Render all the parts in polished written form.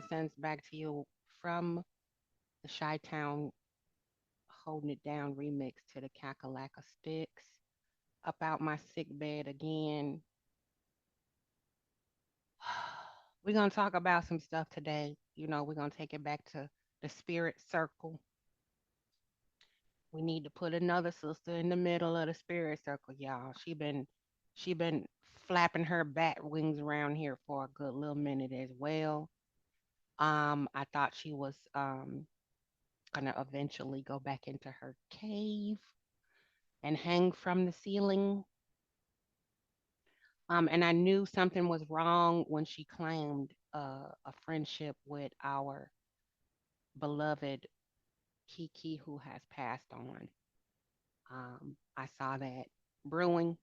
sends back to you from the Chi-Town Holding It Down remix to the Cackalack Sticks. Up out my sick bed again. We're going to talk about some stuff today. We're going to take it back to the spirit circle. We need to put another sister in the middle of the spirit circle, y'all. She been flapping her bat wings around here for a good little minute as well. I thought she was gonna eventually go back into her cave and hang from the ceiling. And I knew something was wrong when she claimed a friendship with our beloved Kiki, who has passed on. I saw that brewing,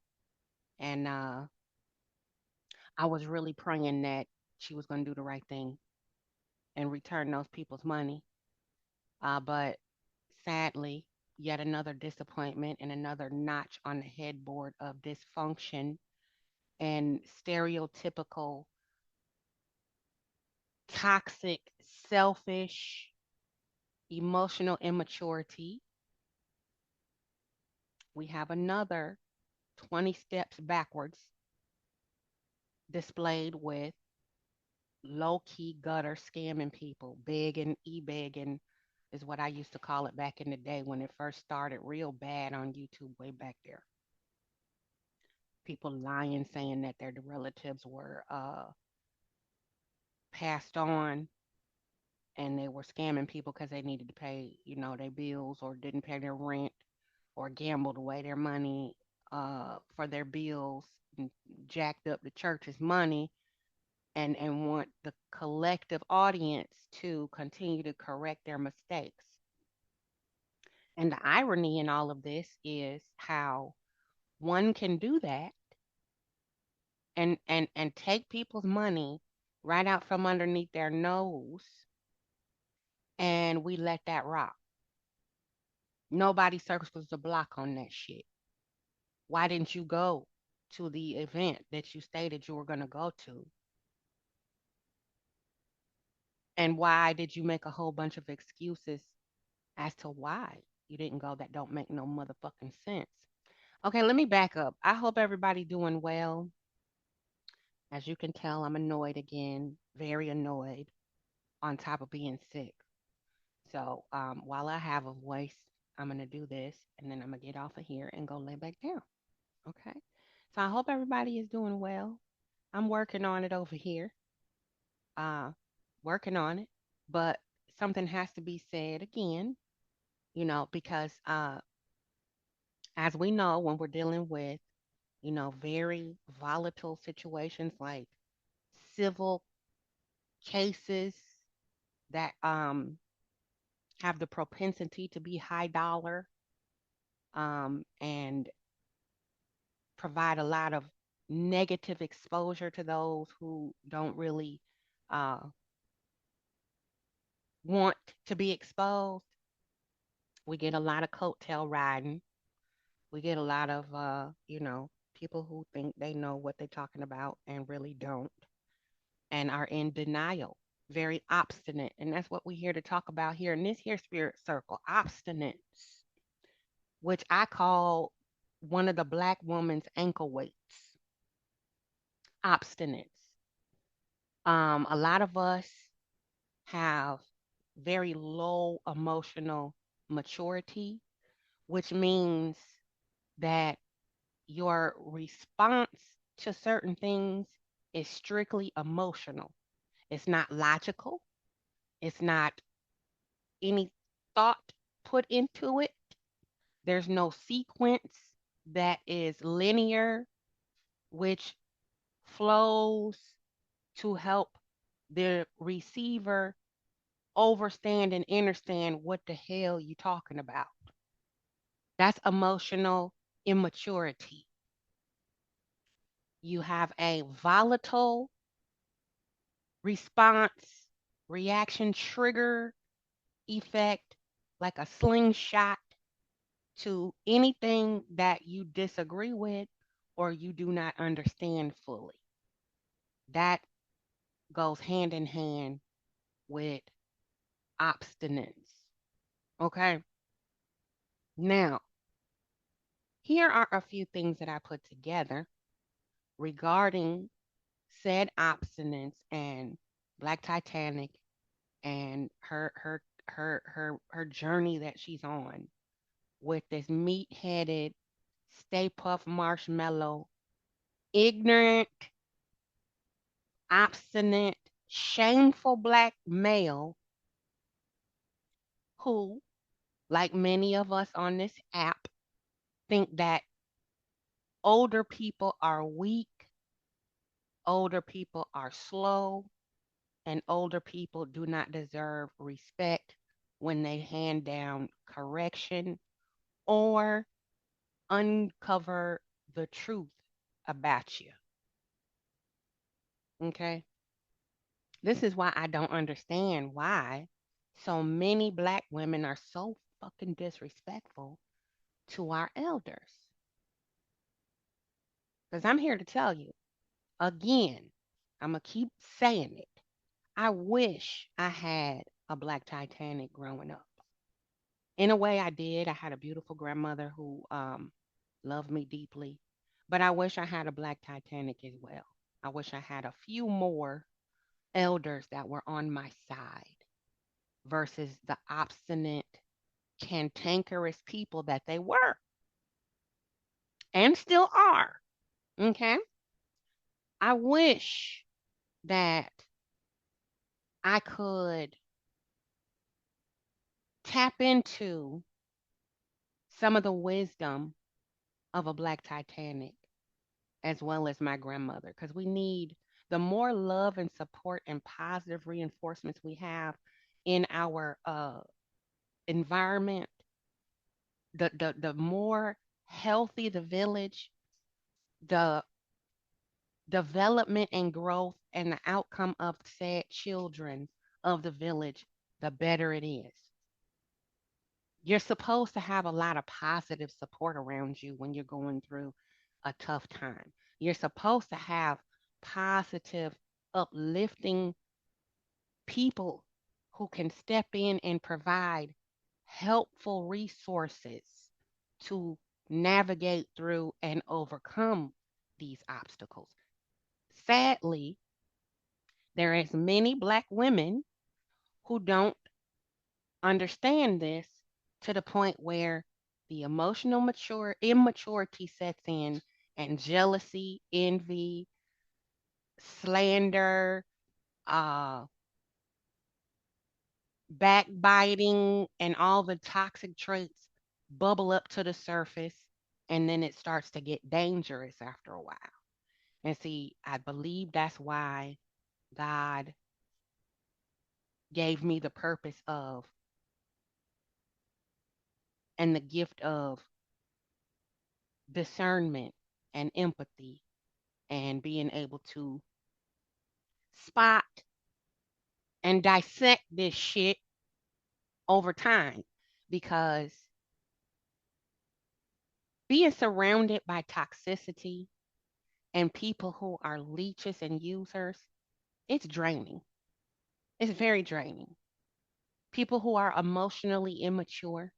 and I was really praying that she was going to do the right thing and return those people's money. But sadly, yet another disappointment and another notch on the headboard of dysfunction and stereotypical, toxic, selfish, emotional immaturity. We have another 20 steps backwards displayed with low key gutter scamming people, begging, e begging is what I used to call it back in the day when it first started real bad on YouTube way back there. People lying, saying that their relatives were passed on and they were scamming people because they needed to pay, their bills or didn't pay their rent or gambled away their money for their bills and jacked up the church's money and want the collective audience to continue to correct their mistakes. And the irony in all of this is how one can do that and take people's money right out from underneath their nose, and we let that rock. Nobody circles the block on that shit. Why didn't you go to the event that you stated you were going to go to? And why did you make a whole bunch of excuses as to why you didn't go that don't make no motherfucking sense? Okay, let me back up. I hope everybody doing well. As you can tell, I'm annoyed again, very annoyed, on top of being sick. So while I have a voice, I'm gonna do this, and then I'm gonna get off of here and go lay back down. Okay. So I hope everybody is doing well. I'm working on it over here. Uh, working on it, but something has to be said again. Because as we know, when we're dealing with very volatile situations like civil cases that have the propensity to be high dollar, and provide a lot of negative exposure to those who don't really uh, want to be exposed. We get a lot of coattail riding. We get a lot of, people who think they know what they're talking about and really don't and are in denial, very obstinate. And that's what we're here to talk about here in this here spirit circle, obstinance, which I call one of the black woman's ankle weights, obstinance. A lot of us have very low emotional maturity, which means that your response to certain things is strictly emotional. It's not logical. It's not any thought put into it. There's no sequence that is linear, which flows to help the receiver overstand and understand what the hell you talking about. That's emotional immaturity. You have a volatile response, reaction, trigger effect, like a slingshot to anything that you disagree with or you do not understand fully. That goes hand in hand with obstinance. Okay. Now, here are a few things that I put together regarding said obstinance and Black Titanic and her journey that she's on with this meat-headed, stay puff marshmallow, ignorant, obstinate, shameful black male who, like many of us on this app, think that older people are weak, older people are slow, and older people do not deserve respect when they hand down correction or uncover the truth about you. Okay? This is why I don't understand why so many black women are so fucking disrespectful to our elders. Because I'm here to tell you again, I'm going to keep saying it. I wish I had a black Titanic growing up. In a way, I did. I had a beautiful grandmother who loved me deeply. But I wish I had a black Titanic as well. I wish I had a few more elders that were on my side versus the obstinate, cantankerous people that they were and still are. Okay. I wish that I could tap into some of the wisdom of a black Titanic as well as my grandmother because we need the more love and support and positive reinforcements we have in our environment, the more healthy the village, the development and growth and the outcome of said children of the village, the better it is. You're supposed to have a lot of positive support around you when you're going through a tough time. You're supposed to have positive, uplifting people who can step in and provide helpful resources to navigate through and overcome these obstacles. Sadly, there is many black women who don't understand this to the point where the emotional immaturity sets in and jealousy, envy, slander, uh, backbiting, and all the toxic traits bubble up to the surface, and then it starts to get dangerous after a while. And see, I believe that's why God gave me the purpose of and the gift of discernment and empathy and being able to spot and dissect this shit over time because being surrounded by toxicity and people who are leeches and users, it's draining. It's very draining. People who are emotionally immature,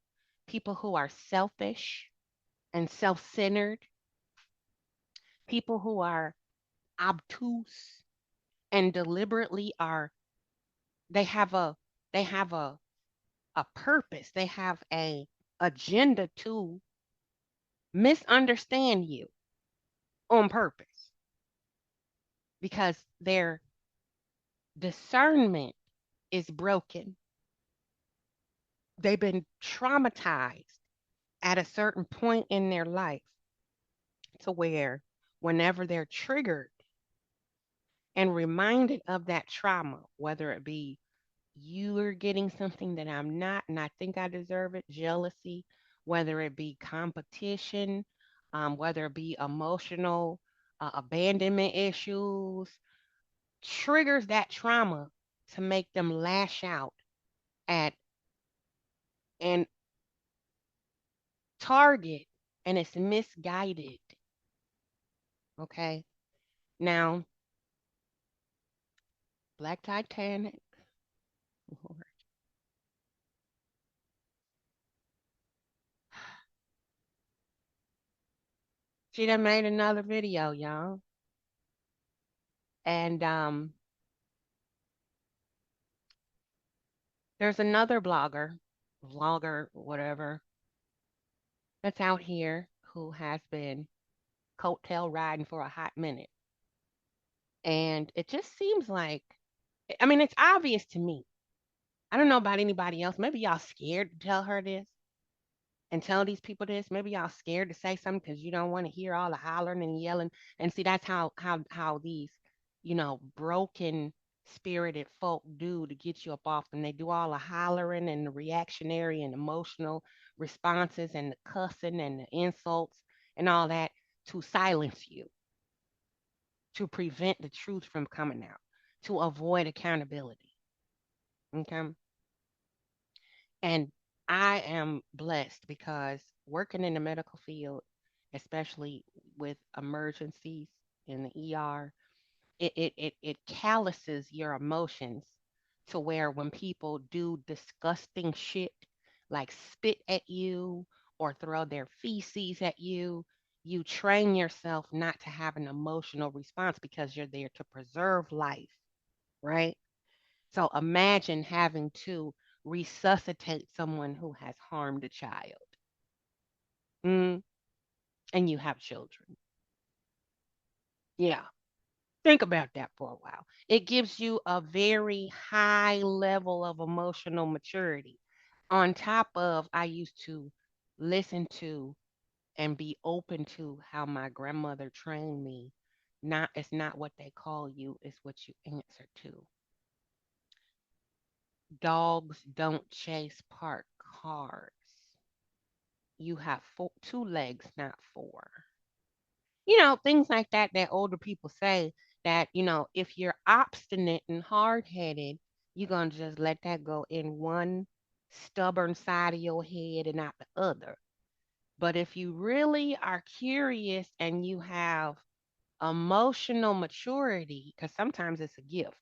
people who are selfish and self centered, people who are obtuse and deliberately are, they have a, they have a purpose, they have a agenda to misunderstand you on purpose because their discernment is broken. They've been traumatized at a certain point in their life to where whenever they're triggered and reminded of that trauma, whether it be you're getting something that I'm not and I think I deserve it, jealousy, whether it be competition, whether it be emotional abandonment issues, triggers that trauma to make them lash out at and target, and it's misguided. Okay. Now, Black Titanic, Lord. She done made another video, y'all. And there's another vlogger, whatever, that's out here who has been coattail riding for a hot minute. And it just seems like, I mean, it's obvious to me. I don't know about anybody else. Maybe y'all scared to tell her this and tell these people this. Maybe y'all scared to say something because you don't want to hear all the hollering and yelling. And see, that's how these, broken spirited folk do to get you up off them. They do all the hollering and the reactionary and emotional responses and the cussing and the insults and all that to silence you, to prevent the truth from coming out, to avoid accountability. Okay. And I am blessed because working in the medical field, especially with emergencies in the ER, it calluses your emotions to where when people do disgusting shit like spit at you or throw their feces at you, you train yourself not to have an emotional response because you're there to preserve life, right? So imagine having to resuscitate someone who has harmed a child. Mm, and you have children. Yeah. Think about that for a while. It gives you a very high level of emotional maturity. On top of, I used to listen to and be open to how my grandmother trained me. Not it's not what they call you, it's what you answer to. Dogs don't chase parked cars. You have two legs, not four. Things like that that older people say that, if you're obstinate and hard headed, you're going to just let that go in one stubborn side of your head and not the other. But if you really are curious and you have emotional maturity, because sometimes it's a gift,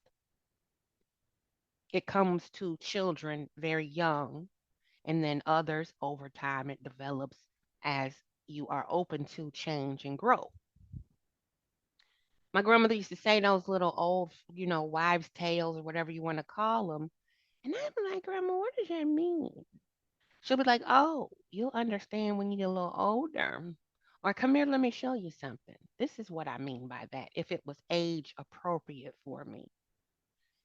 it comes to children very young, and then others over time it develops as you are open to change and grow. My grandmother used to say those little old, wives' tales or whatever you want to call them. And I'd be like, Grandma, what does that mean? She'll be like, oh, you'll understand when you get a little older. Or come here, let me show you something. This is what I mean by that, if it was age appropriate for me.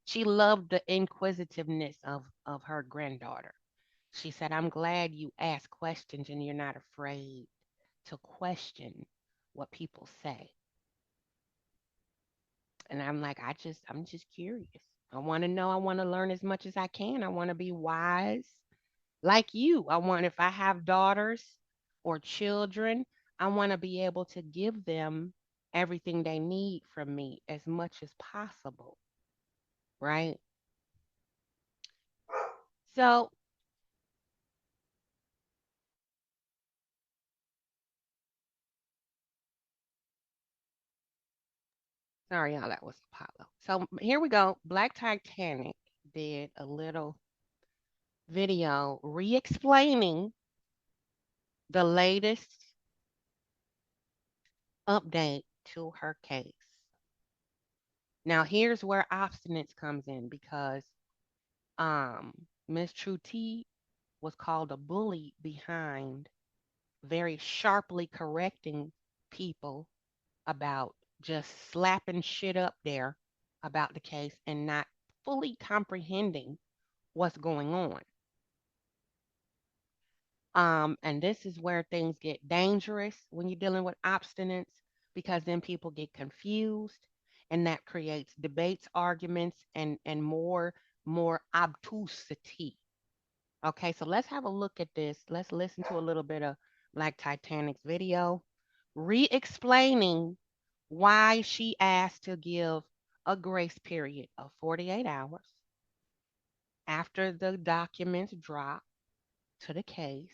She loved the inquisitiveness of her granddaughter. She said, I'm glad you ask questions and you're not afraid to question what people say. And I'm like, I'm just curious. I want to know. I want to learn as much as I can. I want to be wise like you. I want, if I have daughters or children, I want to be able to give them everything they need from me as much as possible. Right. So, sorry, y'all, that was Apollo. So, here we go. Black Titanic did a little video re explaining the latest update to her case. Now here's where obstinance comes in because Miss True T was called a bully behind very sharply correcting people about just slapping shit up there about the case and not fully comprehending what's going on. And this is where things get dangerous when you're dealing with obstinance because then people get confused and that creates debates, arguments, and more obtusity. Okay, so let's have a look at this. Let's listen to a little bit of Black Titanic's video, re-explaining why she asked to give a grace period of 48 hours after the documents drop to the case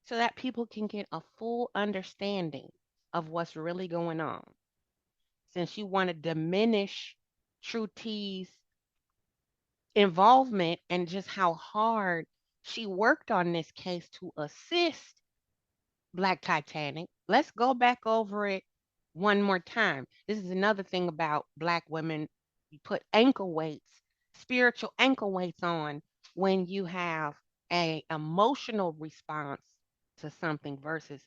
so that people can get a full understanding of what's really going on. Since you want to diminish True T's involvement and just how hard she worked on this case to assist Black Titanic. Let's go back over it one more time. This is another thing about Black women. You put ankle weights, spiritual ankle weights on when you have a emotional response to something versus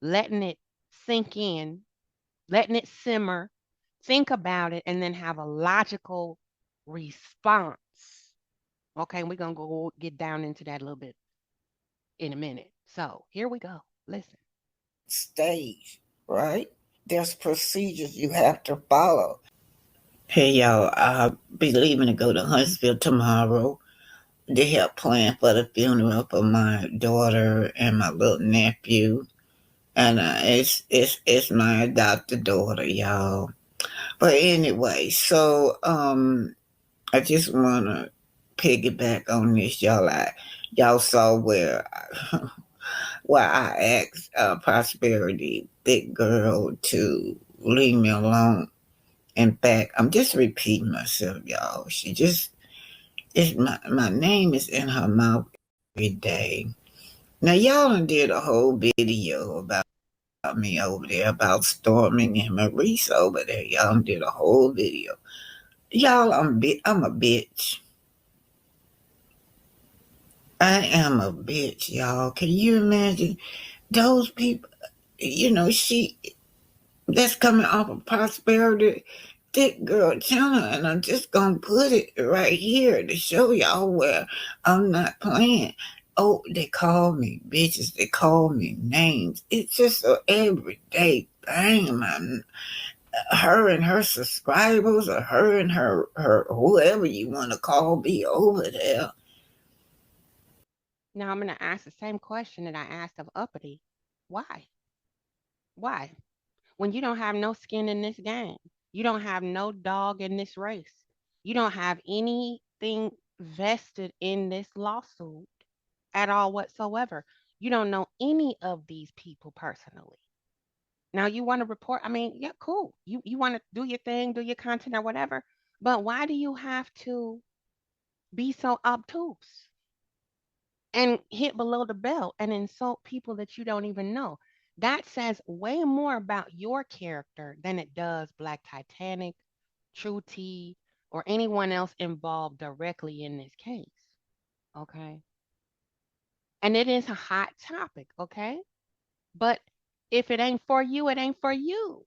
letting it sink in, letting it simmer, think about it, and then have a logical response. Okay, we're gonna go get down into that a little bit in a minute. So here we go. Listen. Stage, right? There's procedures you have to follow. Hey y'all, I'll be leaving to go to Huntsville tomorrow. They help plan for the funeral for my daughter and my little nephew, and it's my adopted daughter, y'all. But anyway, so I just wanna piggyback on this, y'all. Y'all saw where I asked Prosperity, big girl, to leave me alone. In fact, I'm just repeating myself, y'all. She just it's my name is in her mouth every day. Now y'all done did a whole video about me over there about Storming and Maurice over there. Y'all done did a whole video. Y'all, I'm a bitch. I am a bitch, y'all. Can you imagine those people? You know, that's coming off of Prosperity thick girl channel, and I'm just gonna put it right here to show y'all where I'm not playing. Oh, they call me bitches, they call me names. It's just an everyday thing, man. Her and her subscribers, or her and her whoever you want to call me over there. Now I'm going to ask the same question that I asked of Uppity. Why? Why? When you don't have no skin in this game, you don't have no dog in this race, you don't have anything vested in this lawsuit at all whatsoever. You don't know any of these people personally. Now you want to report, I mean, yeah, cool. You want to do your thing, do your content or whatever. But why do you have to be so obtuse and hit below the belt and insult people that you don't even know? That says way more about your character than it does Black Titanic, True T, or anyone else involved directly in this case. Okay. And it is a hot topic. Okay. But if it ain't for you, it ain't for you.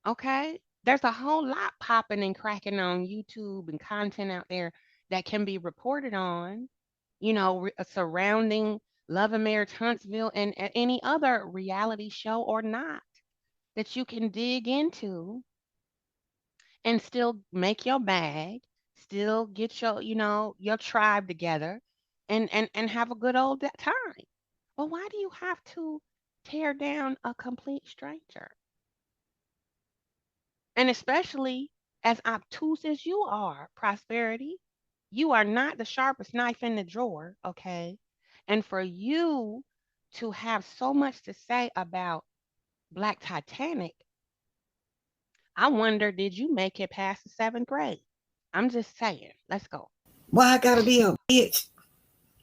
Okay. There's a whole lot popping and cracking on YouTube and content out there that can be reported on, surrounding Love and Marriage Huntsville and any other reality show or not that you can dig into and still make your bag, still get your tribe together and have a good old time. Well, why do you have to tear down a complete stranger? And especially as obtuse as you are, Prosperity, you are not the sharpest knife in the drawer, okay? And for you to have so much to say about Black Titanic, I wonder, did you make it past the seventh grade? I'm just saying. Let's go. Why I gotta be a bitch?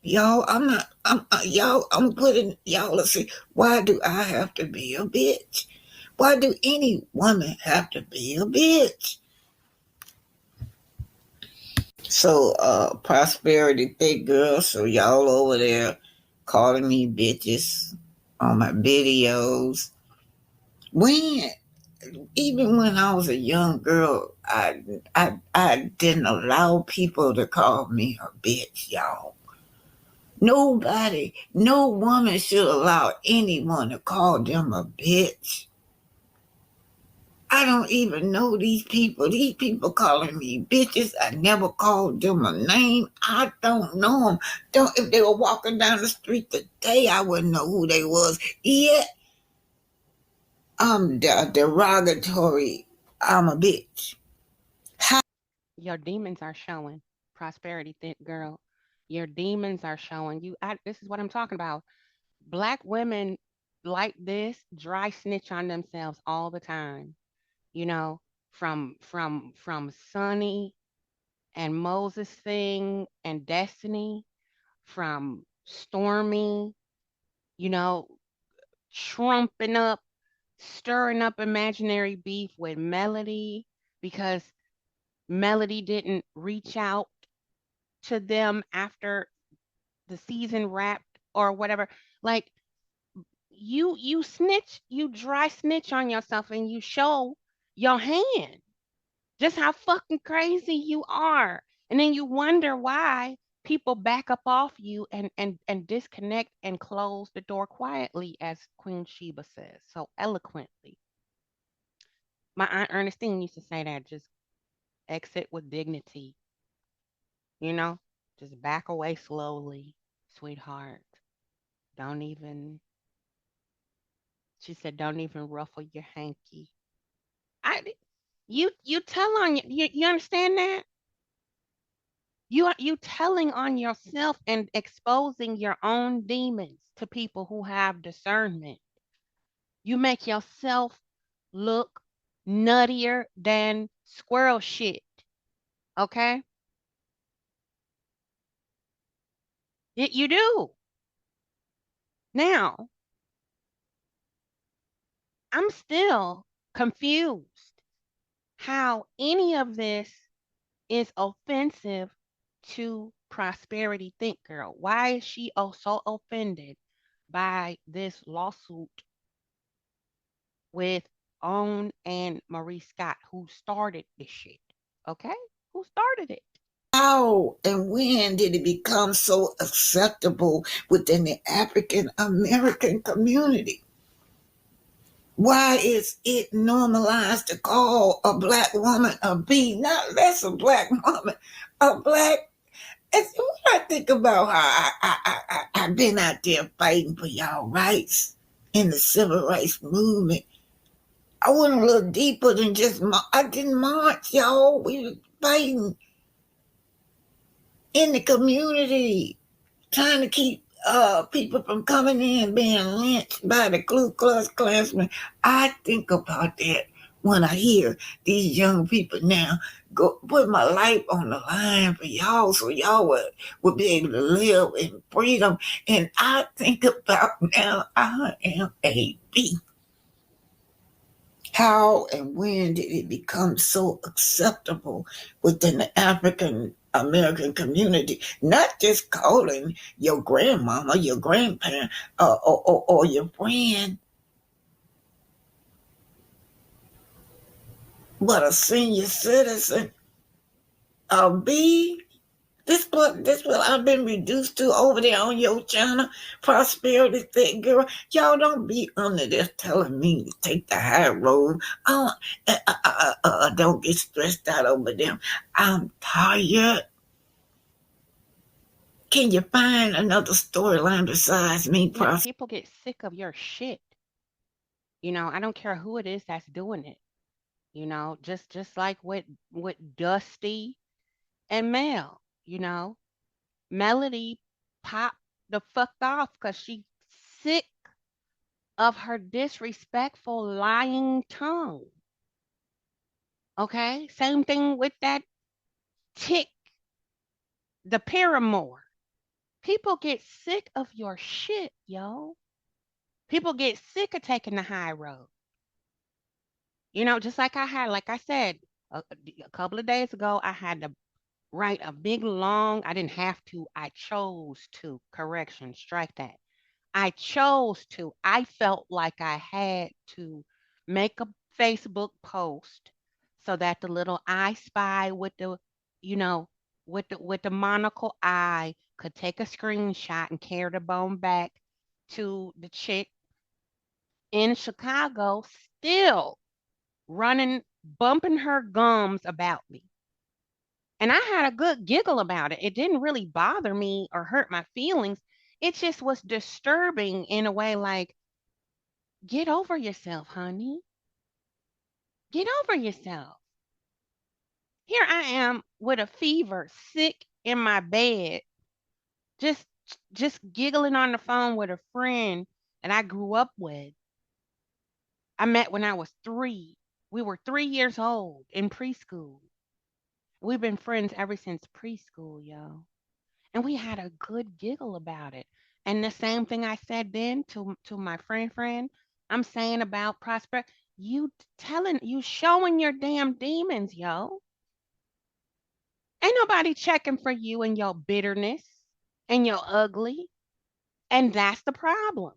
Y'all, I'm not, y'all, I'm putting, y'all, let's see, why do I have to be a bitch? Why do any woman have to be a bitch? So, Prosperity big girl, so y'all over there calling me bitches on my videos. When, even when I was a young girl, I didn't allow people to call me a bitch, y'all. Nobody, no woman should allow anyone to call them a bitch. I don't even know these people. These people calling me bitches. I never called them a name. I don't know them. Don't if they were walking down the street today, I wouldn't know who they was. Yet I'm derogatory. I'm a bitch. How? Your demons are showing. Prosperity, thick girl. Your demons are showing you. This is what I'm talking about. Black women like this dry snitch on themselves all the time. You know, from Sunny and Moses thing and Destiny from Stormy, you know, trumping up, stirring up imaginary beef with Melody because Melody didn't reach out to them after the season wrapped or whatever. Like you snitch, you dry snitch on yourself and you show your hand. Just how fucking crazy you are. And then you wonder why people back up off you and disconnect and close the door quietly, as Queen Sheba says so eloquently. My Aunt Ernestine used to say that just exit with dignity, you know? Just back away slowly, sweetheart. Don't even, she said, don't even ruffle your hanky. I, you tell on you understand that? You telling on yourself and exposing your own demons to people who have discernment. You make yourself look nuttier than squirrel shit. Okay? You do. Now, I'm still confused how any of this is offensive to Prosperity Think Girl. Why is she so offended by this lawsuit with Own and Marie Scott, who started this shit? Okay? Who started it? How and when did it become so acceptable within the African American community? Why is it normalized to call a black woman a B, not less a black woman, a black? It's when I think about how I've been out there fighting for y'all rights in the civil rights movement. I went a little deeper than just I didn't march, y'all. We were fighting in the community, trying to keep people from coming in being lynched by the Ku Klux Klansmen. I think about that when I hear these young people now go put my life on the line for y'all so y'all would be able to live in freedom. And I think about now I am a B. How and when did it become so acceptable within the African American community? Not just calling your grandmama, your grandparent, or your friend, but a senior citizen, a B. This what I've been reduced to over there on your channel, prosperity thing, girl. Y'all don't be under there telling me to take the high road. Don't get stressed out over them. I'm tired. Can you find another storyline besides me, Yeah, prosperity? people get sick of your shit. I don't care who it is that's doing it. Just like with Dusty and Mel, Melody popped the fuck off because she sick of her disrespectful lying tongue. Okay? Same thing with that tick, the paramour. People get sick of your shit, yo. People get sick of taking the high road. Just like I said a couple of days ago, I had to write a big long, I didn't have to, I chose to, correction, strike that. I chose to. I felt like I had to make a Facebook post so that the little I spy with the, you know, with the monocle eye could take a screenshot and carry the bone back to the chick in Chicago, still running, bumping her gums about me. And I had a good giggle about it. It didn't really bother me or hurt my feelings. It just was disturbing in a way like, get over yourself, honey. Get over yourself. Here I am with a fever, sick in my bed, just just giggling on the phone with a friend that I grew up with. I met when I was 3. We were 3 years old in preschool. We've been friends ever since preschool, yo. And we had a good giggle about it. And the same thing I said then to my friend, I'm saying about Prosper. You showing your damn demons, yo. Ain't nobody checking for you and your bitterness and your ugly. And that's the problem.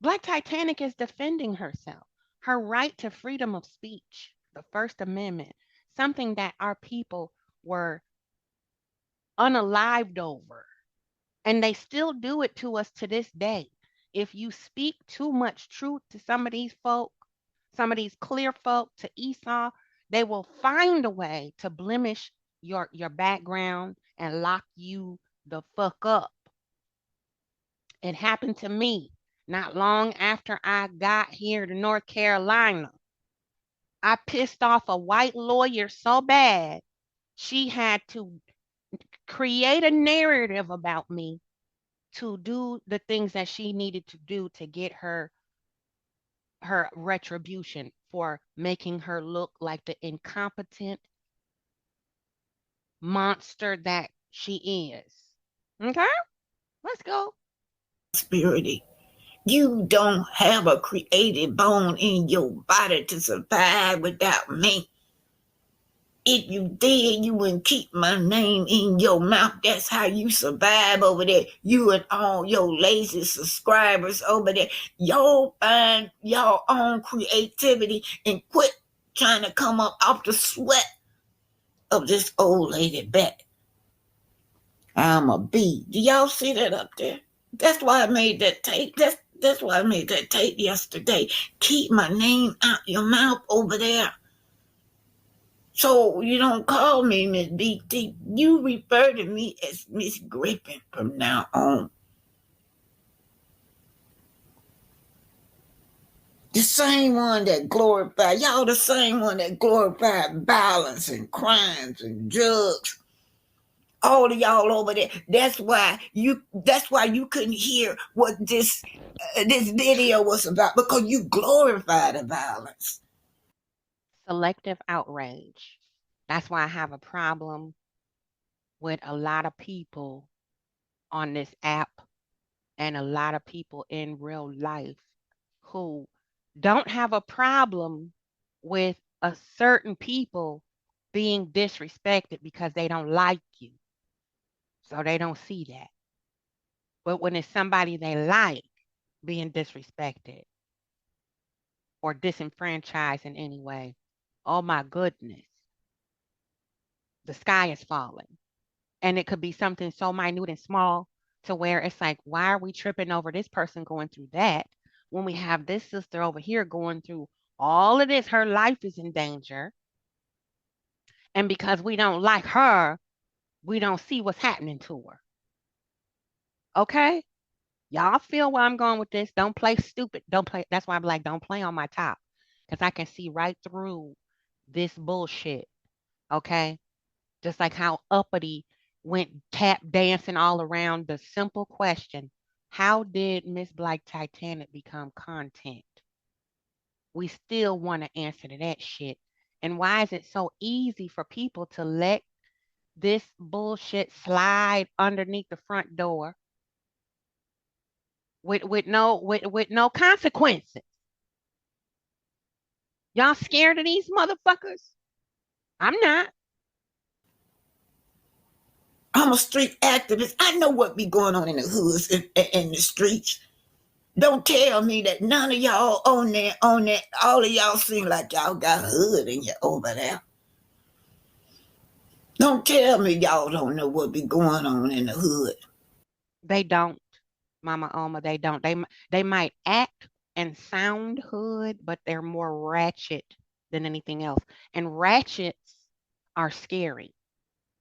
Black Titanic is defending herself, her right to freedom of speech, the First Amendment, something that our people were unalived over. And they still do it to us to this day. If you speak too much truth to some of these folk, some of these clear folk, to Esau, they will find a way to blemish your background and lock you the fuck up. It happened to me not long after I got here to North Carolina. I pissed off a white lawyer so bad, she had to create a narrative about me to do the things that she needed to do to get her retribution for making her look like the incompetent monster that she is. Okay? Let's go. Prosperity. You don't have a creative bone in your body to survive without me. If you did, you wouldn't keep my name in your mouth. That's how you survive over there. You and all your lazy subscribers over there. Y'all find your own creativity and quit trying to come up off the sweat of this old lady back. I'm a bee. Do y'all see that up there? That's why I made that tape. That's why I made that tape yesterday. Keep my name out your mouth over there. So you don't call me Miss BT. You refer to me as Miss Griffin from now on. The same one that glorify y'all, the same one that glorify violence and crimes and drugs. All of y'all over there. That's why you couldn't hear what this video was about, because you glorify the violence. Selective outrage. That's why I have a problem with a lot of people on this app and a lot of people in real life who don't have a problem with a certain people being disrespected because they don't like you. So they don't see that. But when it's somebody they like being disrespected or disenfranchised in any way, oh my goodness, the sky is falling. And it could be something so minute and small to where it's like, why are we tripping over this person going through that when we have this sister over here going through all of this? Her life is in danger. And because we don't like her, we don't see what's happening to her. Okay? Y'all feel where I'm going with this. Don't play stupid. Don't play. That's why I'm like, don't play on my top. Because I can see right through this bullshit. Okay? Just like how uppity went tap dancing all around the simple question: how did Miss Black Titanic become content? We still want to answer to that shit. And why is it so easy for people to let this bullshit slide underneath the front door with no consequences? Y'all scared of these motherfuckers? I'm not. I'm a street activist. I know what be going on in the hoods and the streets. Don't tell me that none of y'all on that. All of y'all seem like y'all got hood in you over there. Don't tell me y'all don't know what be going on in the hood. They don't, Mama Oma. They don't. They might act and sound hood, but they're more ratchet than anything else. And ratchets are scary.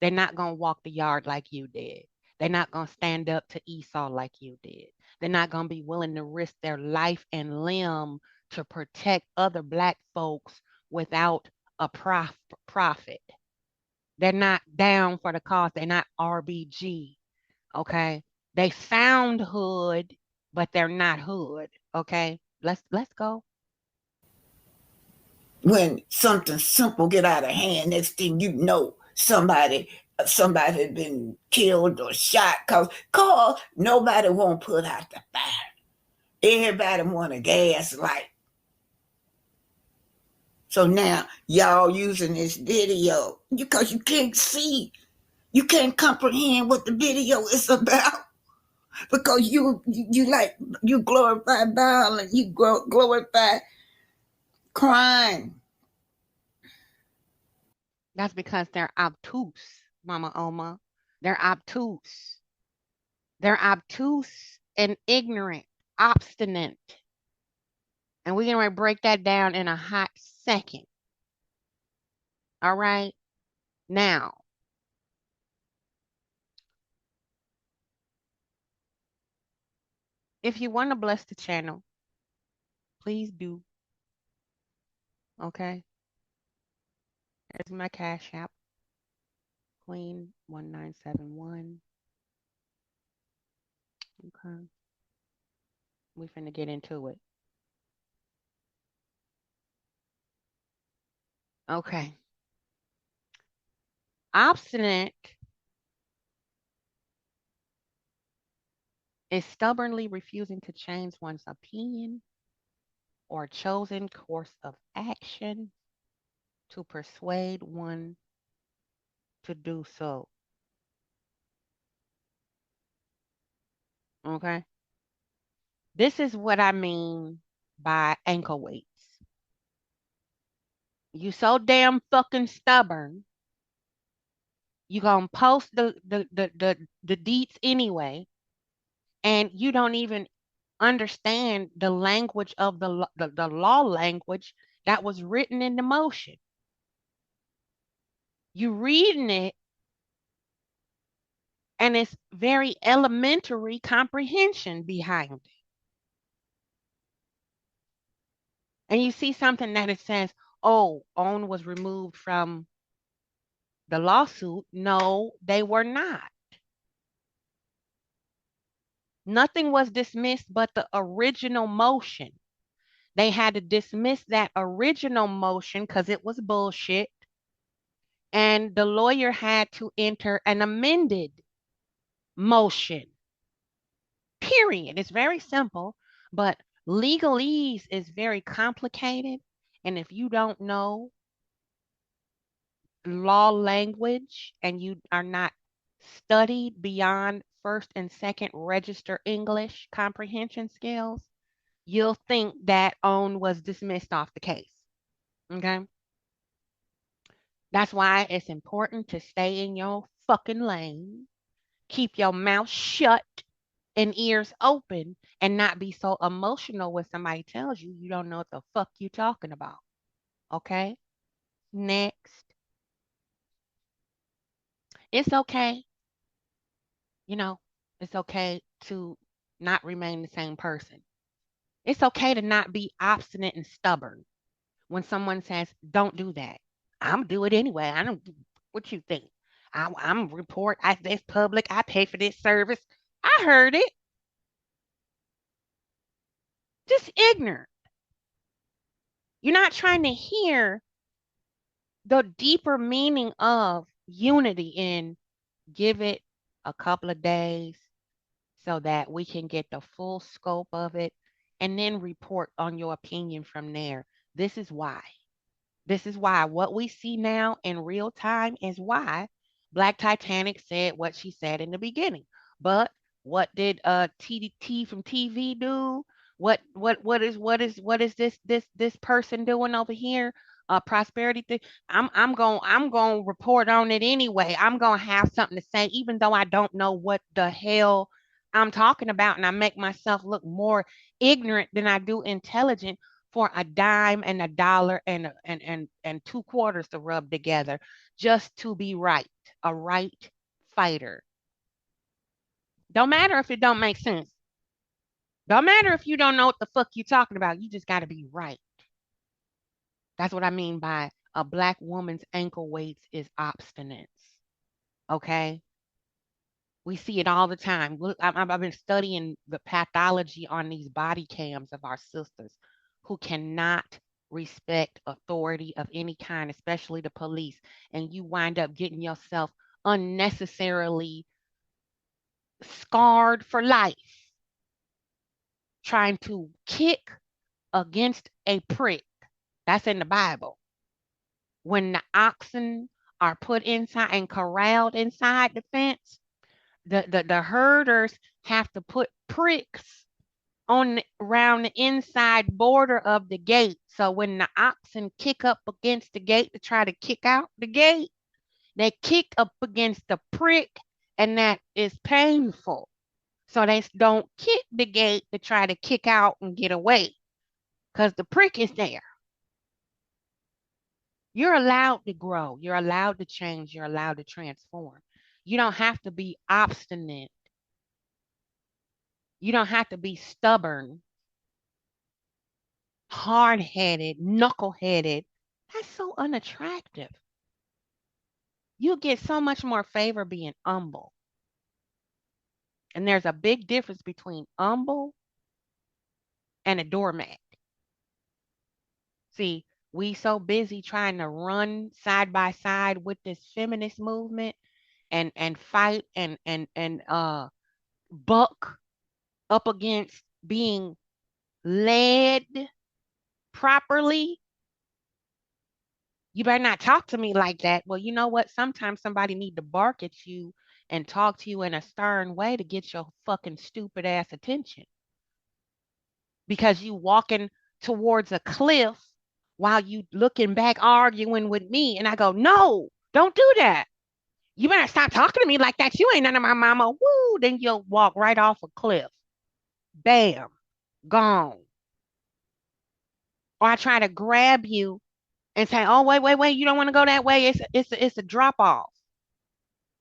They're not gonna walk the yard like you did. They're not gonna stand up to Esau like you did. They're not gonna be willing to risk their life and limb to protect other black folks without a profit. They're not down for the cause. They're not RBG. Okay. They sound hood, but they're not hood. Okay. Let's go. When something simple get out of hand, next thing you know, somebody been killed or shot. Cause nobody won't put out the fire. Everybody want a gas light. So now y'all using this video because you can't see, you can't comprehend what the video is about because you like you glorify violence, you glorify crime. That's because they're obtuse, Mama Oma. They're obtuse. They're obtuse and ignorant, obstinate. And we're going to break that down in a hot second. All right? Now, if you want to bless the channel, please do. Okay? Here's my Cash App, Queen1971. Okay. We finna get into it. Okay. Obstinate is stubbornly refusing to change one's opinion or chosen course of action to persuade one to do so. Okay? This is what I mean by ankle weights. You so damn fucking stubborn. You gonna post the deets anyway, and you don't even understand the language of the law language that was written in the motion. You reading it, and it's very elementary comprehension behind it. And you see something that it says, oh, own was removed from the lawsuit. No, they were not. Nothing was dismissed but the original motion. They had to dismiss that original motion because it was bullshit. And the lawyer had to enter an amended motion. Period. It's very simple, but legalese is very complicated. And if you don't know law language and you are not studied beyond first and second register English comprehension skills, you'll think that own was dismissed off the case. Okay. That's why it's important to stay in your fucking lane, keep your mouth shut and ears open, and not be so emotional when somebody tells you you don't know what the fuck you talking about. Okay? Next. It's okay. You know, it's okay to not remain the same person. It's okay to not be obstinate and stubborn when someone says, don't do that. I'm do it anyway. I don't, what you think? I'm report, it's public, I pay for this service. I heard it. Just ignorant. You're not trying to hear the deeper meaning of unity in give it a couple of days so that we can get the full scope of it and then report on your opinion from there. This is why. This is why what we see now in real time is why Black Titanic said what she said in the beginning. But what did TDT from TV do? What is this person doing over here? Prosperity thing. I'm going to report on it anyway. I'm going to have something to say even though I don't know what the hell I'm talking about, and I make myself look more ignorant than I do intelligent for a dime and a dollar and two quarters to rub together just to be right, a right fighter. Don't matter if it don't make sense. Don't matter if you don't know what the fuck you talking about. You just got to be right. That's what I mean by a black woman's ankle weights is obstinance. Okay? We see it all the time. Look, I've been studying the pathology on these body cams of our sisters who cannot respect authority of any kind, especially the police, and you wind up getting yourself unnecessarily scarred for life trying to kick against a prick. That's in the Bible. When the oxen are put inside and corralled inside the fence, the herders have to put pricks around the inside border of the gate. So when the oxen kick up against the gate to try to kick out the gate, they kick up against the prick, and that is painful. So they don't kick the gate to try to kick out and get away because the prick is there. You're allowed to grow. You're allowed to change. You're allowed to transform. You don't have to be obstinate. You don't have to be stubborn, hard headed, knuckle headed. That's so unattractive. You get so much more favor being humble. And there's a big difference between humble and a doormat. See, we so busy trying to run side by side with this feminist movement and fight and buck up against being led properly. You better not talk to me like that. Well, you know what? Sometimes somebody need to bark at you and talk to you in a stern way to get your fucking stupid ass attention. Because you walking towards a cliff while you looking back arguing with me and I go, "No, don't do that. You better stop talking to me like that. You ain't none of my mama." Woo, then you'll walk right off a cliff. Bam, gone. Or I try to grab you and say, "Oh, wait, wait, wait, you don't want to go that way. It's a drop off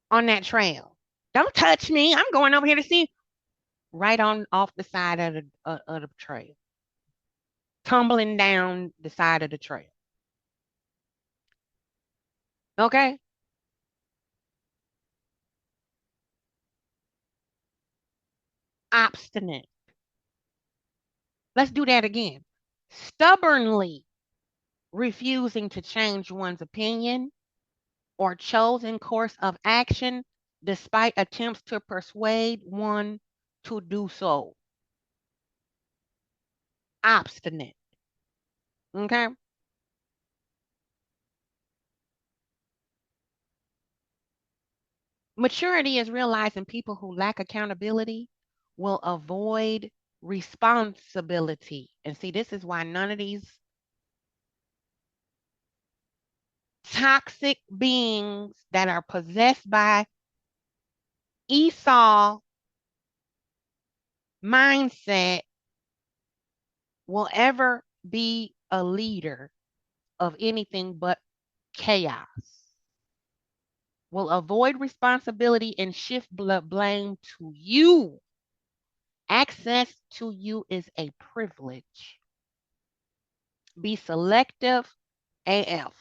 on that trail. Don't touch me. I'm going over here to see." Right on off the side of the trail, tumbling down the side of the trail. Okay, obstinate. Let's do that again. Stubbornly refusing to change one's opinion or chosen course of action despite attempts to persuade one to do so. Obstinate. Okay. Maturity is realizing people who lack accountability will avoid responsibility. And see, this is why none of these toxic beings that are possessed by Esau mindset will ever be a leader of anything but chaos. Will avoid responsibility and shift blame to you. Access to you is a privilege. Be selective AF.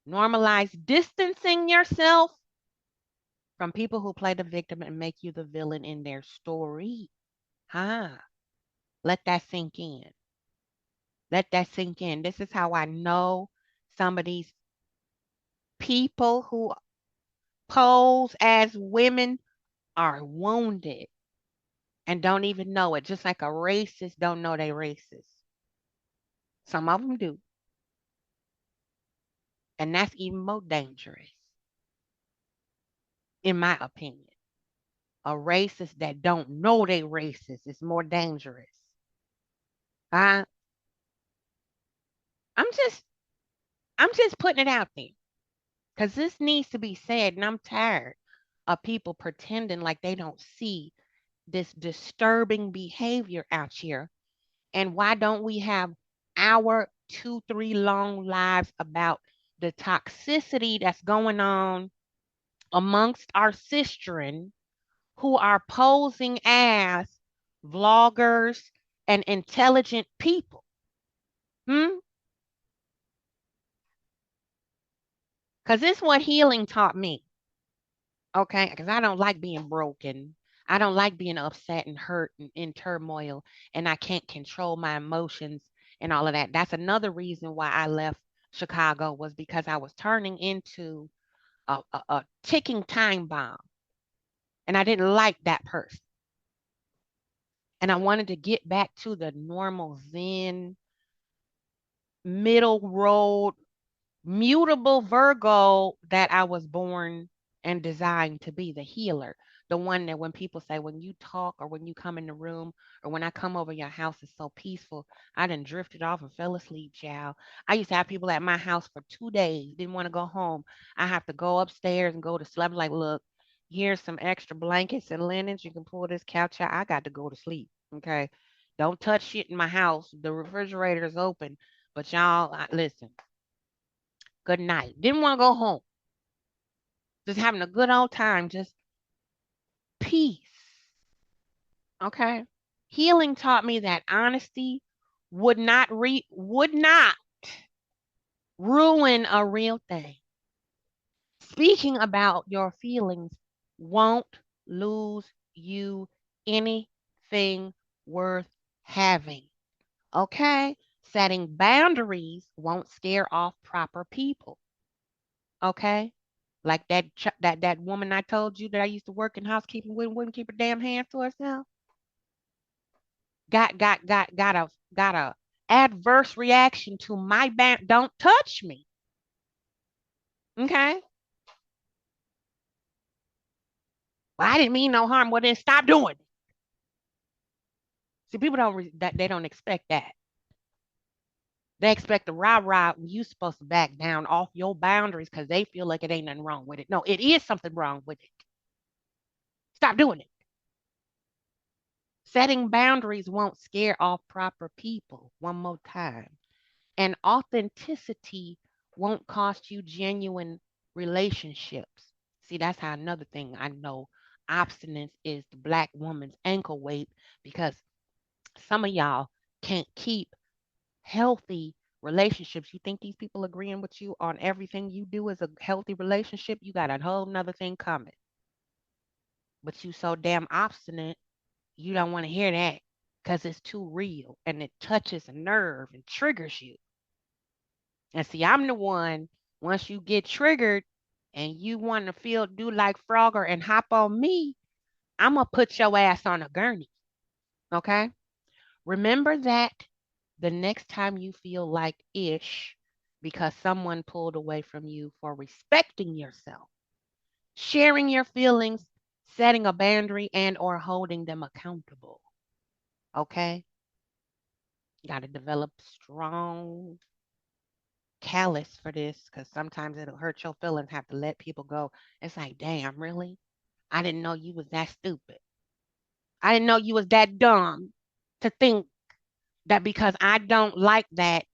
Normalize distancing yourself from people who play the victim and make you the villain in their story. Huh? Let that sink in. Let that sink in. This is how I know some of these people who pose as women are wounded and don't even know it. Just like a racist don't know they racist. Some of them do. And that's even more dangerous, in my opinion. A racist that don't know they racist is more dangerous. I, I'm just, I'm just putting it out there because this needs to be said, and I'm tired of people pretending like they don't see this disturbing behavior out here. And why don't we have our 2, 3 long lives about the toxicity that's going on amongst our sistren who are posing as vloggers and intelligent people? Hmm? Because this is what healing taught me. Okay? Because I don't like being broken. I don't like being upset and hurt and in turmoil, and I can't control my emotions and all of that. That's another reason why I left Chicago was because I was turning into a ticking time bomb, and I didn't like that person. And I wanted to get back to the normal Zen, middle road, mutable Virgo that I was born and designed to be, the healer. The one that when people say, when you talk or when you come in the room or when I come over your house, it's so peaceful. I done drifted off and fell asleep, child. I used to have people at my house for 2 days, didn't want to go home. I have to go upstairs and go to sleep. I'm like, look, here's some extra blankets and linens. You can pull this couch out. I got to go to sleep. Okay. Don't touch shit in my house. The refrigerator is open. But y'all, listen, good night. Didn't want to go home. Just having a good old time, just peace. Okay. Healing taught me that honesty would not ruin a real thing. Speaking about your feelings won't lose you anything worth having. Okay? Setting boundaries won't scare off proper people. Okay? Like that woman I told you that I used to work in housekeeping with, wouldn't keep her damn hands to herself. Got a adverse reaction to my ban. Don't touch me. Okay. Well, I didn't mean no harm. Well, then stop doing it. See, people that they don't expect that. They expect the rah rah when you supposed to back down off your boundaries because they feel like it ain't nothing wrong with it. No, it is something wrong with it. Stop doing it. Setting boundaries won't scare off proper people. One more time. And authenticity won't cost you genuine relationships. See, that's how another thing I know obstinance is the black woman's ankle weight because some of y'all can't keep healthy relationships. You think these people agreeing with you on everything you do is a healthy relationship? You got a whole nother thing coming. But you so damn obstinate, you don't want to hear that because it's too real and it touches a nerve and triggers you. And see, I'm the one, once you get triggered and you want to feel, do like Frogger and hop on me, I'm going to put your ass on a gurney. Okay? Remember that the next time you feel like ish because someone pulled away from you for respecting yourself, sharing your feelings, setting a boundary and or holding them accountable. Okay? You got to develop strong callous for this because sometimes it'll hurt your feelings have to let people go. It's like, damn, really? I didn't know you was that stupid. I didn't know you was that dumb to think that because I don't like that,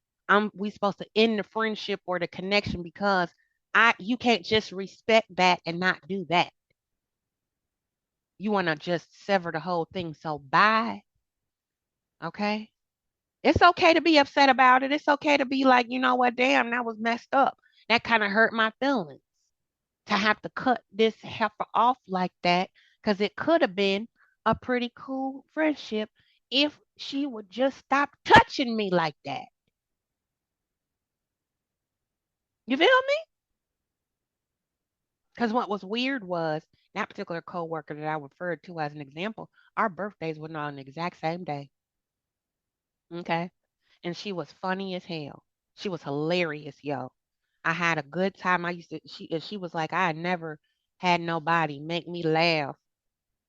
we supposed to end the friendship or the connection because I you can't just respect that and not do that. You want to just sever the whole thing. So bye. Okay. It's okay to be upset about it. It's okay to be like, you know what, damn, that was messed up. That kind of hurt my feelings. To have to cut this heifer off like that because it could have been a pretty cool friendship if she would just stop touching me like that. You feel me? Because what was weird was that particular coworker that I referred to as an example, our birthdays were not on the exact same day. Okay. And she was funny as hell. She was hilarious, yo. I had a good time. I used to she was like, I never had nobody make me laugh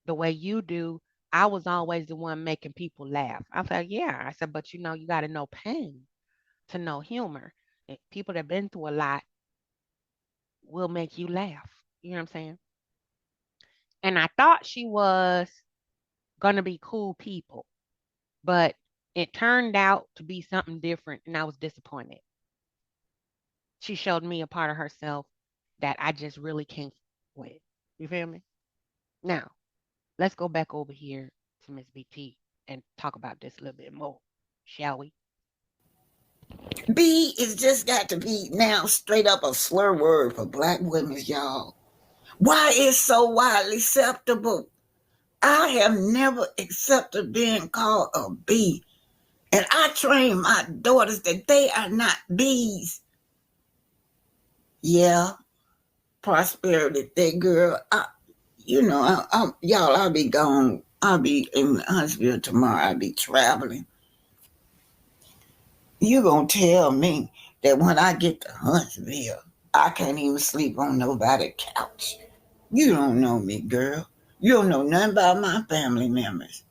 the way you do. I was always the one making people laugh. I was like, yeah. I said, but you got to know pain to know humor. People that have been through a lot will make you laugh. You know what I'm saying? And I thought she was going to be cool people, but it turned out to be something different, and I was disappointed. She showed me a part of herself that I just really can't with. You feel me? Now, let's go back over here to Miss BT and talk about this a little bit more, shall we? B is just got to be now straight up a slur word for black women, y'all. Why is so widely acceptable? I have never accepted being called a B. And I train my daughters that they are not bees. Yeah, prosperity, that girl. Y'all, I'll be gone. I'll be in Huntsville tomorrow. I'll be traveling. You gonna tell me that when I get to Huntsville, I can't even sleep on nobody's couch? You don't know me, girl. You don't know nothing about my family members.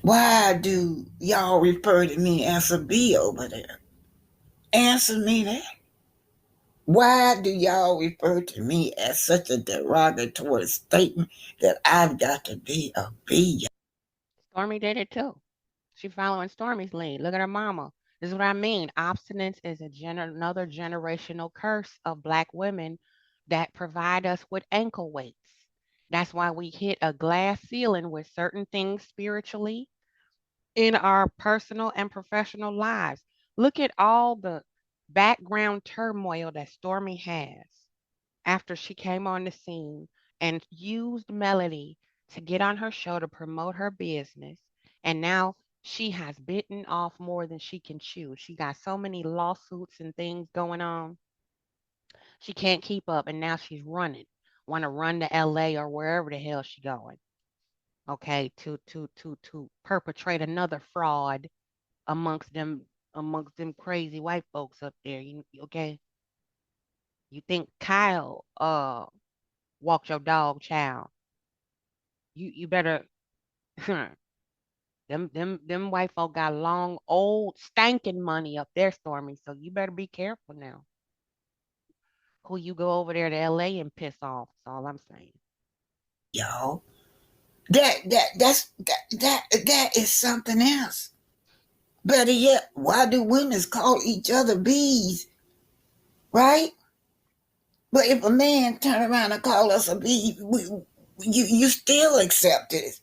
Why do y'all refer to me as a bee over there? Answer me that. Why do y'all refer to me as such a derogatory statement that I've got to be a bee? Stormy did it too. She following Stormy's lead. Look at her mama. This is what I mean. Obstinance is another generational curse of black women that provide us with ankle weights. That's why we hit a glass ceiling with certain things spiritually in our personal and professional lives. Look at all the background turmoil that Stormy has after she came on the scene and used Melody to get on her show to promote her business. And now she has bitten off more than she can chew. She got so many lawsuits and things going on. She can't keep up. And now she's running. Want to run to LA or wherever the hell she going. Okay, to perpetrate another fraud amongst them crazy white folks up there. Okay? You think Kyle walked your dog, child? You better them white folk got long old stankin' money up there, Stormy. So you better be careful now. Who you go over there to LA and piss off? That's all I'm saying. Y'all. That is something else. Better yet, why do women call each other bees, right? But if a man turn around and call us a bee, you still accept it.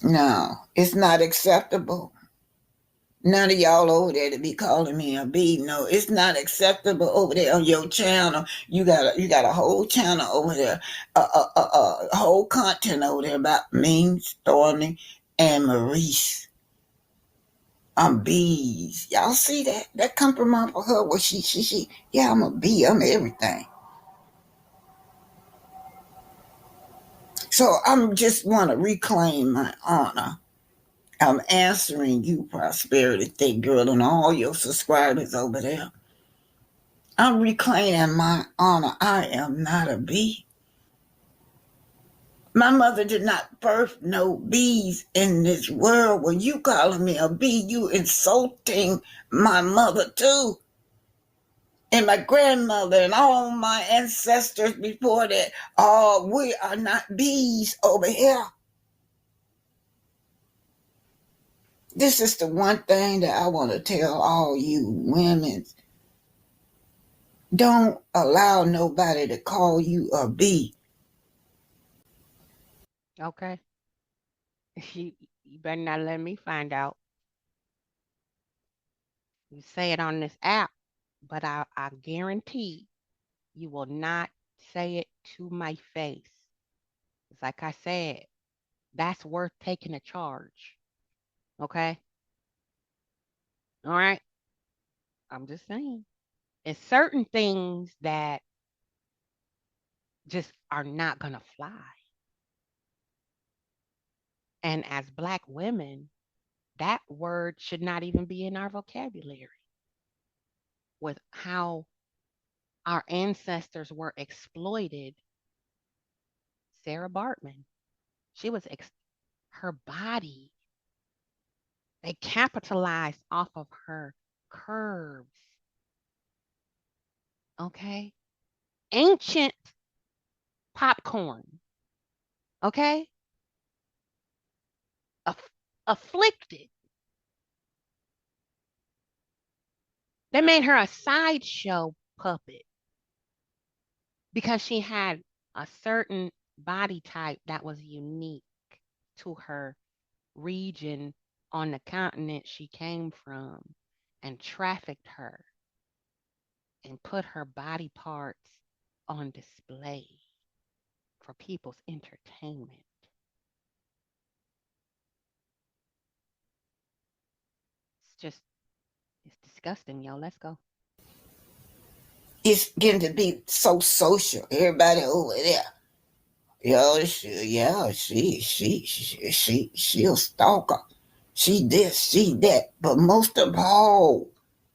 No, it's not acceptable. None of y'all over there to be calling me a bee. No, it's not acceptable over there on your channel. You got a whole channel over there, a whole content over there about me, Stormy, and Maurice. I'm bees. Y'all see that? That come from for her. Well, she. Yeah, I'm a bee. I'm everything. So I'm just want to reclaim my honor. I'm answering you, Prosperity Thick Girl, and all your subscribers over there. I'm reclaiming my honor. I am not a bee. My mother did not birth no bees in this world. When you calling me a bee, you insulting my mother too. And my grandmother and all my ancestors before that. Oh, we are not bees over here. This is the one thing that I want to tell all you women. Don't allow nobody to call you a bee. Okay? You, you better not let me find out. You say it on this app, but I guarantee you will not say it to my face. It's like I said, that's worth taking a charge. Okay? All right? I'm just saying. It's certain things that just are not going to fly. And as black women, that word should not even be in our vocabulary with how our ancestors were exploited. Sarah Bartman, she was her body. They capitalized off of her curves. Okay? Ancient popcorn. Okay? Aff- afflicted. They made her a sideshow puppet because she had a certain body type that was unique to her region on the continent she came from and trafficked her and put her body parts on display. for people's entertainment. It's just, it's disgusting, yo. Let's go. It's getting to be so social. Everybody over there. Yo, she a stalker. She this, she that. But most of all,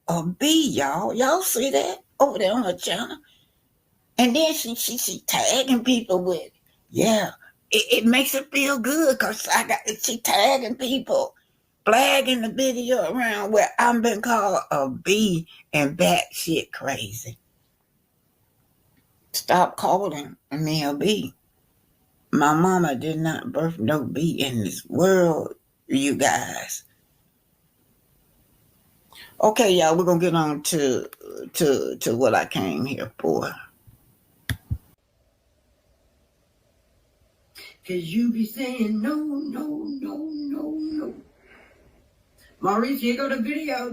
a B, y'all. Y'all see that over there on her channel? And then she tagging people with it. Yeah. It makes her feel good because she tagging people, flagging the video around where I'm been called a B and batshit crazy. Stop calling me a B. My mama did not birth no B in this world, you guys. Okay, y'all, we're gonna get on to what I came here for. Cause you be saying no, no, no, no, no. Maurice, here go the video.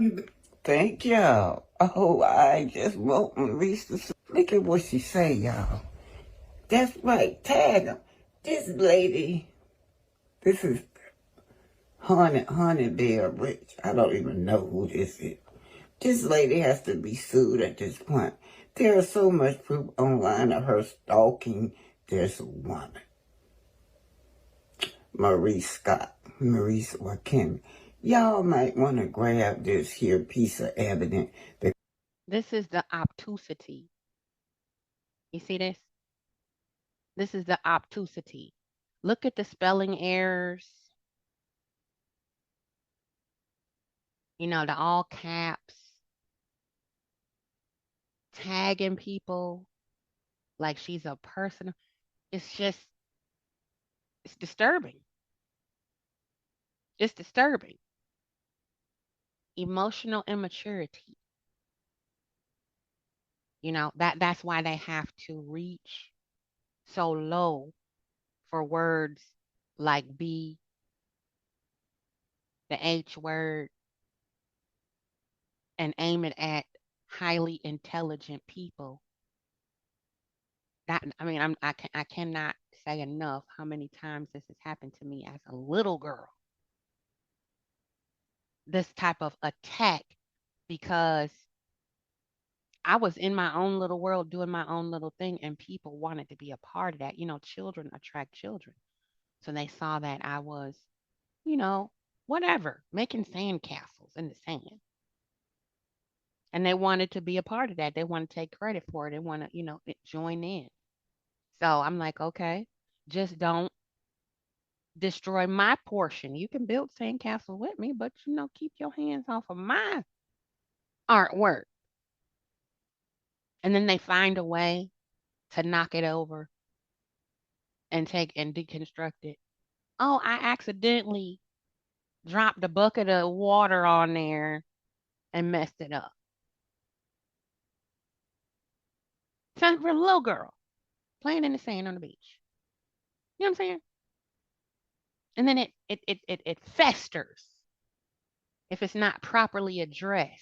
Thank y'all. Oh, I just wrote Maurice. Look at what she say, y'all. That's right. Tag him. This lady. This is Honey Bear Rich. I don't even know who this is. This lady has to be sued at this point. There is so much proof online of her stalking this woman. Maurice Scott, Maurice or Kim. Y'all might want to grab this here piece of evidence. This is the obtusity. You see this? This is the obtusity. Look at the spelling errors, the all caps, tagging people like she's a person. It's just, it's disturbing. It's disturbing. Emotional immaturity. That's why they have to reach so low for words like B, the H word, and aim it at highly intelligent people. That I mean, I cannot say enough how many times this has happened to me as a little girl. This type of attack because I was in my own little world doing my own little thing and people wanted to be a part of that. Children attract children. So they saw that I was, you know, whatever, making sand castles in the sand. And they wanted to be a part of that. They want to take credit for it. They want to, join in. So I'm like, okay, just don't destroy my portion. You can build sandcastle with me, but keep your hands off of my artwork. And then they find a way to knock it over and take and deconstruct it. Oh, I accidentally dropped a bucket of water on there and messed it up. Something for a little girl playing in the sand on the beach. You know what I'm saying? And then it festers if it's not properly addressed.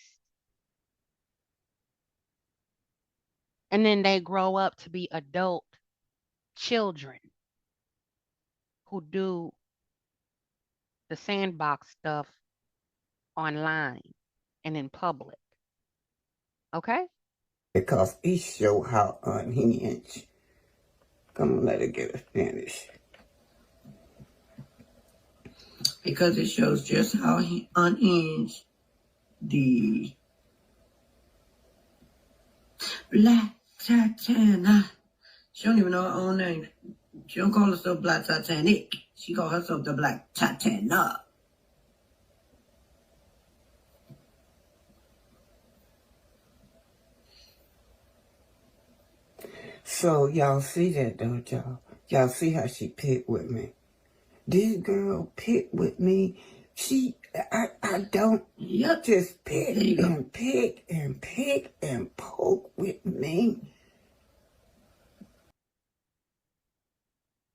And then they grow up to be adult children who do the sandbox stuff online and in public. Okay? Because it show how unhinged. Come on, let it get us finished. Because it shows just how unhinged the Black Titanic. She don't even know her own name. She don't call herself Black Titanic. She call herself the Black Titanic. So y'all see that, don't y'all? Y'all see how she picked with me. This girl picked with me. I don't just pick and pick and pick and poke with me.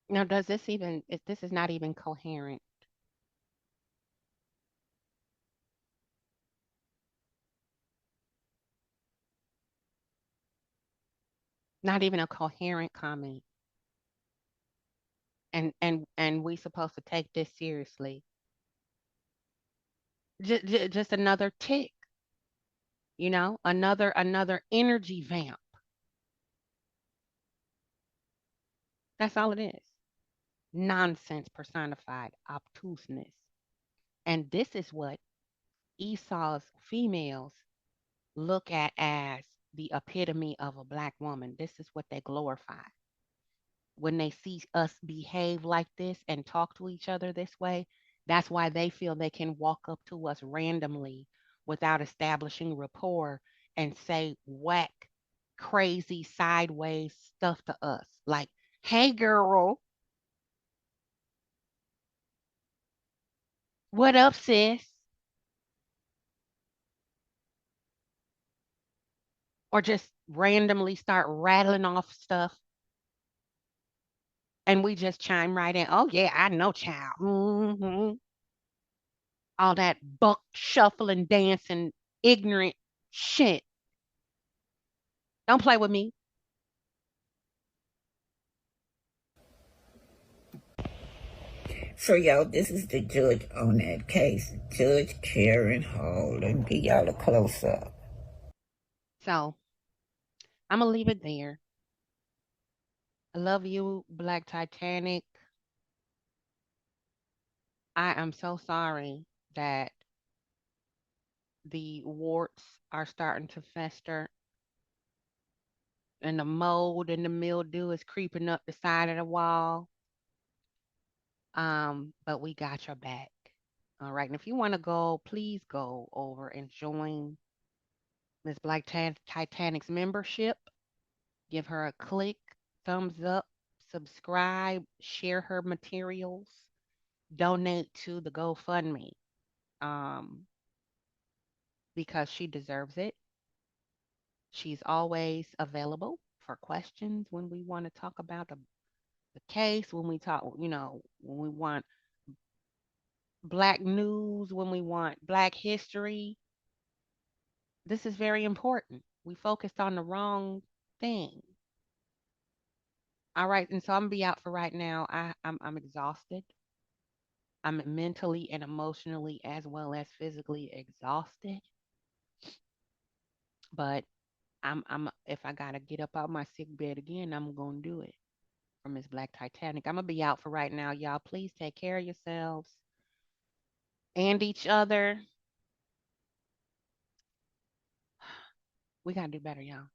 Now, this is not even coherent. Not even a coherent comment. and we supposed to take this seriously. Just another tick, another energy vamp. That's all it is. Nonsense personified, obtuseness. And this is what Esau's females look at as the epitome of a black woman. This is what they glorify. When they see us behave like this and talk to each other this way, that's why they feel they can walk up to us randomly without establishing rapport and say whack, crazy, sideways stuff to us. Like, hey, girl, what up, sis? Or just randomly start rattling off stuff and we just chime right in. Oh, yeah, I know, child. All that buck shuffling, dancing, ignorant shit. Don't play with me. So, y'all, this is the judge on that case, Judge Karen Hall. Let me give y'all a close up. So I'm gonna leave it there. I love you, Black Titanic. I am so sorry that the warts are starting to fester and the mold and the mildew is creeping up the side of the wall. But we got your back. All right. And if you want to go, please go over and join Miss Titanic's membership. Give her a click, thumbs up, subscribe, share her materials, donate to the GoFundMe, um, because she deserves it. She's always available for questions when we want to talk about the case, when we talk, when we want black news, when we want black history. This is very important. We focused on the wrong thing. All right, and so I'm gonna be out for right now. I'm exhausted. I'm mentally and emotionally as well as physically exhausted. But I'm if I gotta get up out my sick bed again, I'm gonna do it for Miss Black Titanic. I'm gonna be out for right now, y'all. Please take care of yourselves and each other. We gotta do better, y'all.